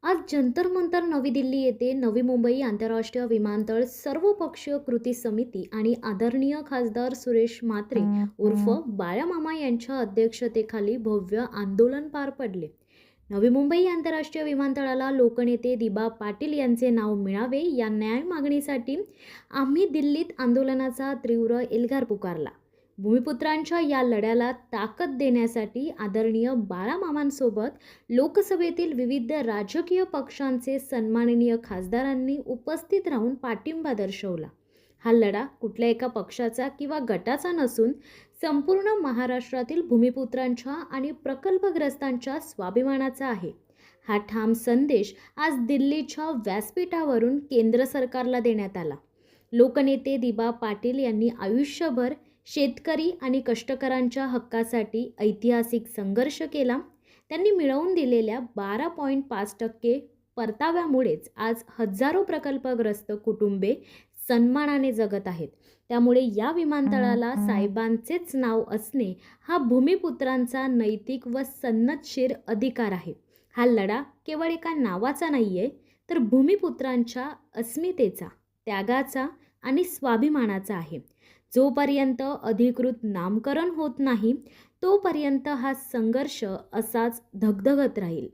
आज जंतर मंतर नवी दिल्ली येथे नवी मुंबई आंतरराष्ट्रीय विमानतळ सर्वपक्षीय कृती समिती आणि आदरणीय खासदार सुरेश म्हात्रे उर्फ बाळामामा यांच्या अध्यक्षतेखाली भव्य आंदोलन पार पडले। नवी मुंबई आंतरराष्ट्रीय विमानतळाला लोकनेते दिबा पाटील यांचे नाव मिळावे या न्याय मागणीसाठी आम्ही दिल्लीत आंदोलनाचा तीव्र एल्गार पुकारला। भूमिपुत्रांच्या या लढ्याला ताकद देण्यासाठी आदरणीय बाळामामांसोबत लोकसभेतील विविध राजकीय पक्षांचे सन्माननीय खासदारांनी उपस्थित राहून पाठिंबा दर्शवला। हा लढा कुठल्या एका पक्षाचा किंवा गटाचा नसून संपूर्ण महाराष्ट्रातील भूमिपुत्रांच्या आणि प्रकल्पग्रस्तांच्या स्वाभिमानाचा आहे। हा ठाम संदेश आज दिल्लीच्या व्यासपीठावरून केंद्र सरकारला देण्यात आला। लोकनेते दिबा पाटील यांनी आयुष्यभर शेतकरी आणि कष्टकऱ्यांच्या हक्कासाठी ऐतिहासिक संघर्ष केला। त्यांनी मिळवून दिलेल्या 12.5% परताव्यामुळेच आज हजारो प्रकल्पग्रस्त कुटुंबे सन्मानाने जगत आहेत। त्यामुळे या विमानतळाला साहेबांचेच नाव असणे हा भूमिपुत्रांचा नैतिक व सन्नतशीर अधिकार आहे। हा लढा केवळ एका नावाचा नाहीये, तर भूमिपुत्रांच्या अस्मितेचा, त्यागाचा आणि स्वाभिमानाचा आहे। जोपर्यंत अधिकृत नामकरण होत नाही तोपर्यंत हा संघर्ष असाच धगधगत राहील।